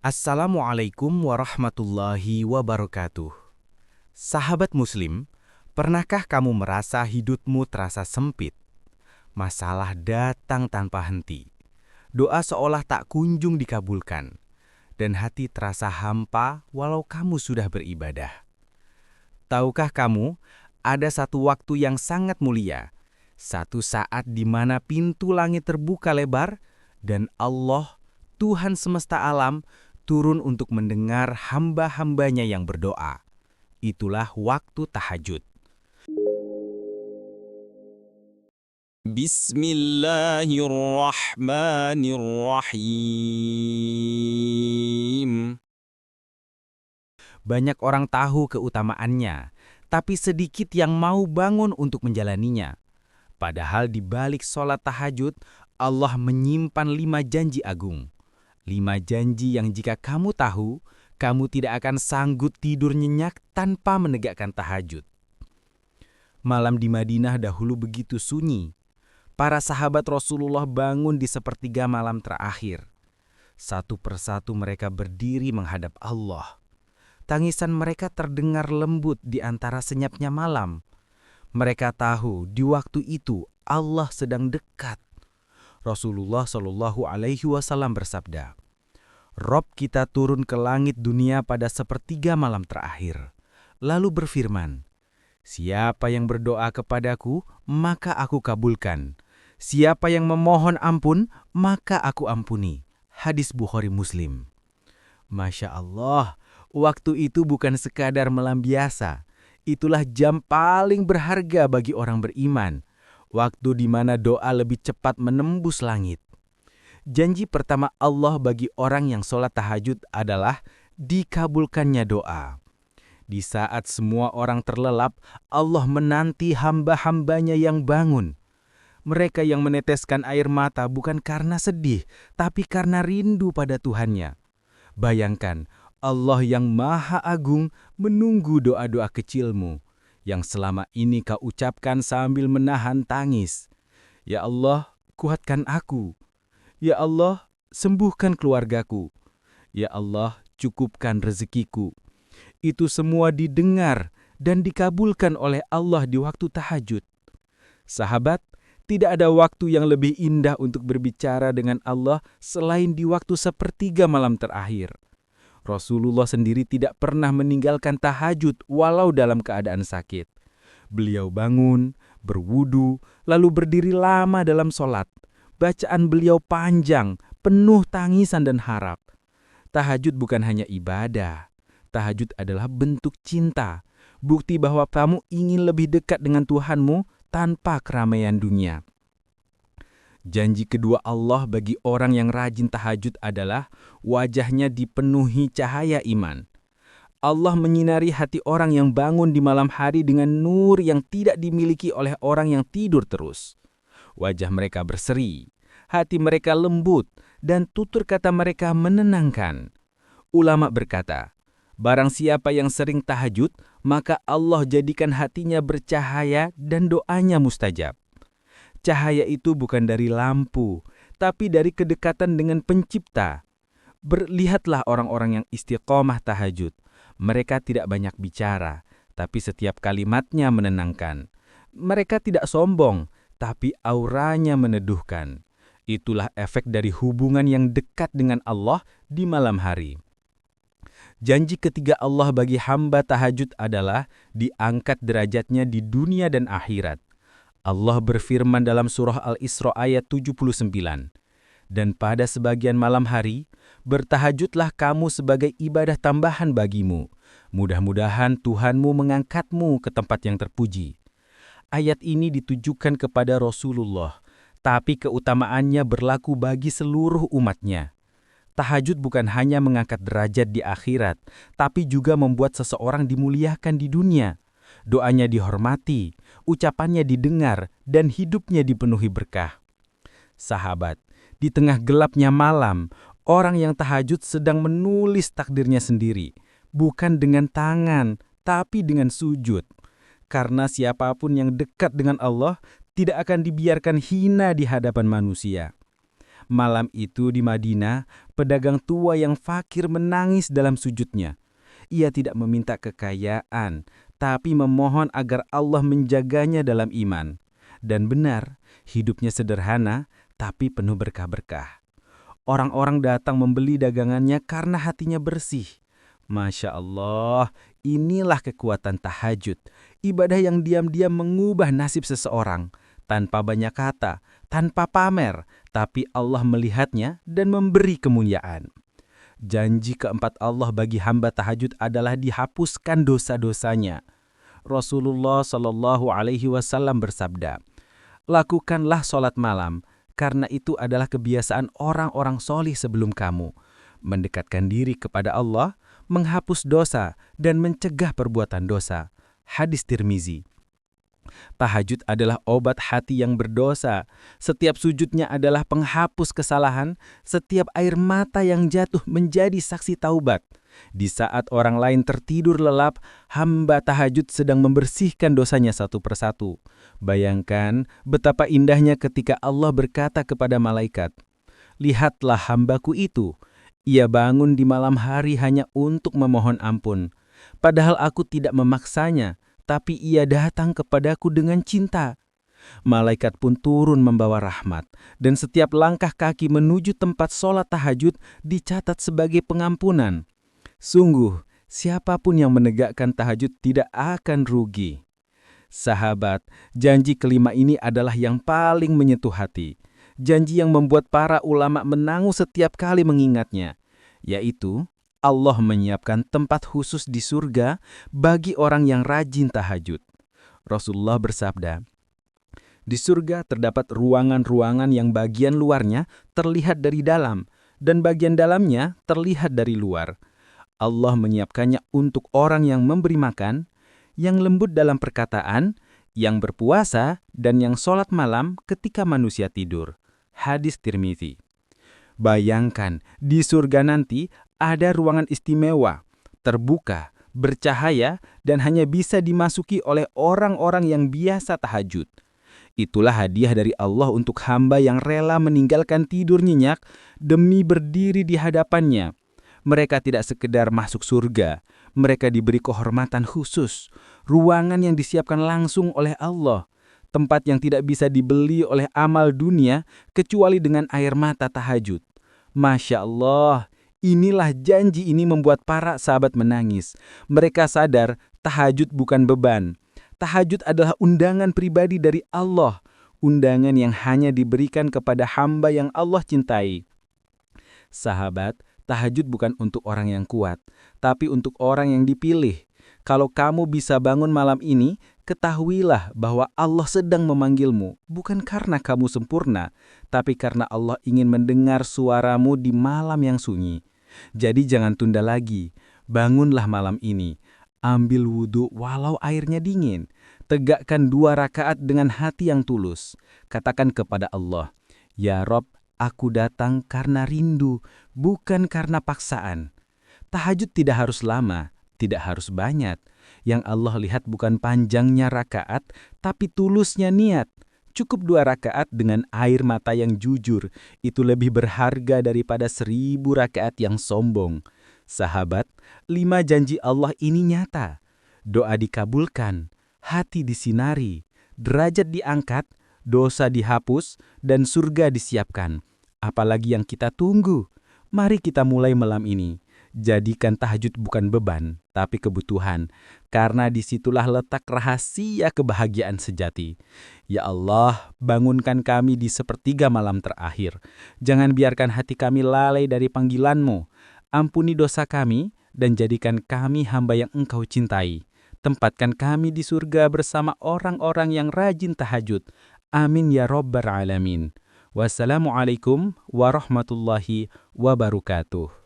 Assalamualaikum warahmatullahi wabarakatuh. Sahabat Muslim, pernahkah kamu merasa hidupmu terasa sempit? Masalah datang tanpa henti. Doa seolah tak kunjung dikabulkan. Dan hati terasa hampa walau kamu sudah beribadah. Tahukah kamu, ada satu waktu yang sangat mulia. Satu saat di mana pintu langit terbuka lebar dan Allah, Tuhan semesta alam, turun untuk mendengar hamba-hambanya yang berdoa. Itulah waktu tahajud. Bismillahirrahmanirrahim. Banyak orang tahu keutamaannya, tapi sedikit yang mau bangun untuk menjalaninya. Padahal di balik sholat tahajud, Allah menyimpan 5 janji agung. 5 janji yang jika kamu tahu, kamu tidak akan sanggup tidur nyenyak tanpa menegakkan tahajud. Malam di Madinah dahulu begitu sunyi. Para sahabat Rasulullah bangun di sepertiga malam terakhir. Satu persatu mereka berdiri menghadap Allah. Tangisan mereka terdengar lembut di antara senyapnya malam. Mereka tahu di waktu itu Allah sedang dekat. Rasulullah Shallallahu Alaihi Wasallam bersabda, Rob kita turun ke langit dunia pada sepertiga malam terakhir, lalu berfirman, siapa yang berdoa kepadaku, maka aku kabulkan. Siapa yang memohon ampun, maka aku ampuni. Hadis Bukhari Muslim. Masya Allah, waktu itu bukan sekadar malam biasa. Itulah jam paling berharga bagi orang beriman. Waktu di mana doa lebih cepat menembus langit. Janji pertama Allah bagi orang yang sholat tahajud adalah dikabulkannya doa. Di saat semua orang terlelap, Allah menanti hamba-hambanya yang bangun. Mereka yang meneteskan air mata bukan karena sedih, tapi karena rindu pada Tuhannya. Bayangkan, Allah yang Maha Agung menunggu doa-doa kecilmu, yang selama ini kau ucapkan sambil menahan tangis. Ya Allah, kuatkan aku. Ya Allah, sembuhkan keluargaku. Ya Allah, cukupkan rezekiku. Itu semua didengar dan dikabulkan oleh Allah di waktu tahajud. Sahabat, tidak ada waktu yang lebih indah untuk berbicara dengan Allah selain di waktu sepertiga malam terakhir. Rasulullah sendiri tidak pernah meninggalkan tahajud walau dalam keadaan sakit. Beliau bangun, berwudu, lalu berdiri lama dalam sholat. Bacaan beliau panjang, penuh tangisan dan harap. Tahajud bukan hanya ibadah. Tahajud adalah bentuk cinta, bukti bahwa kamu ingin lebih dekat dengan Tuhanmu tanpa keramaian dunia. Janji kedua Allah bagi orang yang rajin tahajud adalah wajahnya dipenuhi cahaya iman. Allah menyinari hati orang yang bangun di malam hari dengan nur yang tidak dimiliki oleh orang yang tidur terus. Wajah mereka berseri, hati mereka lembut, dan tutur kata mereka menenangkan. Ulama berkata, barang siapa yang sering tahajud, maka Allah jadikan hatinya bercahaya dan doanya mustajab. Cahaya itu bukan dari lampu, tapi dari kedekatan dengan Pencipta. Berlihatlah orang-orang yang istiqomah tahajud. Mereka tidak banyak bicara, tapi setiap kalimatnya menenangkan. Mereka tidak sombong, tapi auranya meneduhkan. Itulah efek dari hubungan yang dekat dengan Allah di malam hari. Janji ketiga Allah bagi hamba tahajud adalah diangkat derajatnya di dunia dan akhirat. Allah berfirman dalam surah Al-Isra ayat 79, dan pada sebagian malam hari, bertahajudlah kamu sebagai ibadah tambahan bagimu. Mudah-mudahan Tuhanmu mengangkatmu ke tempat yang terpuji. Ayat ini ditujukan kepada Rasulullah, tapi keutamaannya berlaku bagi seluruh umatnya. Tahajud bukan hanya mengangkat derajat di akhirat, tapi juga membuat seseorang dimuliakan di dunia. Doanya dihormati, ucapannya didengar, dan hidupnya dipenuhi berkah. Sahabat, di tengah gelapnya malam, orang yang tahajud sedang menulis takdirnya sendiri, bukan dengan tangan, tapi dengan sujud. Karena siapapun yang dekat dengan Allah tidak akan dibiarkan hina di hadapan manusia. Malam itu di Madinah, pedagang tua yang fakir menangis dalam sujudnya. Ia tidak meminta kekayaan, tapi memohon agar Allah menjaganya dalam iman. Dan benar, hidupnya sederhana, tapi penuh berkah-berkah. Orang-orang datang membeli dagangannya karena hatinya bersih. Masya Allah, inilah kekuatan tahajud. Ibadah yang diam-diam mengubah nasib seseorang. Tanpa banyak kata, tanpa pamer, tapi Allah melihatnya dan memberi kemuliaan. Janji keempat Allah bagi hamba tahajud adalah dihapuskan dosa-dosanya. Rasulullah Shallallahu Alaihi Wasallam bersabda, lakukanlah sholat malam, karena itu adalah kebiasaan orang-orang solih sebelum kamu. Mendekatkan diri kepada Allah, menghapus dosa, dan mencegah perbuatan dosa. Hadis Tirmizi. Tahajud adalah obat hati yang berdosa. Setiap sujudnya adalah penghapus kesalahan. Setiap air mata yang jatuh menjadi saksi taubat. Di saat orang lain tertidur lelap, hamba tahajud sedang membersihkan dosanya satu persatu. Bayangkan betapa indahnya ketika Allah berkata kepada malaikat, lihatlah hambaku itu. Ia bangun di malam hari hanya untuk memohon ampun. Padahal aku tidak memaksanya, tapi ia datang kepadaku dengan cinta. Malaikat pun turun membawa rahmat, dan setiap langkah kaki menuju tempat sholat tahajud dicatat sebagai pengampunan. Sungguh, siapapun yang menegakkan tahajud tidak akan rugi. Sahabat, janji kelima ini adalah yang paling menyentuh hati. Janji yang membuat para ulama menangis setiap kali mengingatnya, yaitu Allah menyiapkan tempat khusus di surga bagi orang yang rajin tahajud. Rasulullah bersabda, di surga terdapat ruangan-ruangan yang bagian luarnya terlihat dari dalam, dan bagian dalamnya terlihat dari luar. Allah menyiapkannya untuk orang yang memberi makan, yang lembut dalam perkataan, yang berpuasa, dan yang sholat malam ketika manusia tidur. Hadis Tirmizi. Bayangkan, di surga nanti ada ruangan istimewa, terbuka, bercahaya, dan hanya bisa dimasuki oleh orang-orang yang biasa tahajud. Itulah hadiah dari Allah untuk hamba yang rela meninggalkan tidur nyenyak demi berdiri di hadapannya. Mereka tidak sekedar masuk surga, mereka diberi kehormatan khusus, ruangan yang disiapkan langsung oleh Allah, tempat yang tidak bisa dibeli oleh amal dunia kecuali dengan air mata tahajud. Masya Allah, inilah janji ini membuat para sahabat menangis. Mereka sadar tahajud bukan beban. Tahajud adalah undangan pribadi dari Allah, undangan yang hanya diberikan kepada hamba yang Allah cintai. Sahabat, tahajud bukan untuk orang yang kuat, tapi untuk orang yang dipilih. Kalau kamu bisa bangun malam ini, ketahuilah bahwa Allah sedang memanggilmu, bukan karena kamu sempurna, tapi karena Allah ingin mendengar suaramu di malam yang sunyi. Jadi jangan tunda lagi, bangunlah malam ini. Ambil wudhu walau airnya dingin. Tegakkan 2 rakaat dengan hati yang tulus. Katakan kepada Allah, ya Rob, aku datang karena rindu, bukan karena paksaan. Tahajud tidak harus lama, tidak harus banyak. Yang Allah lihat bukan panjangnya rakaat, tapi tulusnya niat. Cukup 2 rakaat dengan air mata yang jujur. Itu lebih berharga daripada 1000 rakaat yang sombong. Sahabat, 5 janji Allah ini nyata. Doa dikabulkan, hati disinari, derajat diangkat, dosa dihapus, dan surga disiapkan. Apalagi yang kita tunggu? Mari kita mulai malam ini. Jadikan tahajud bukan beban, tapi kebutuhan. Karena disitulah letak rahasia kebahagiaan sejati. Ya Allah, bangunkan kami di sepertiga malam terakhir. Jangan biarkan hati kami lalai dari panggilan-Mu. Ampuni dosa kami, dan jadikan kami hamba yang Engkau cintai. Tempatkan kami di surga bersama orang-orang yang rajin tahajud. Amin ya Rabbal Alamin. Wassalamualaikum warahmatullahi wabarakatuh.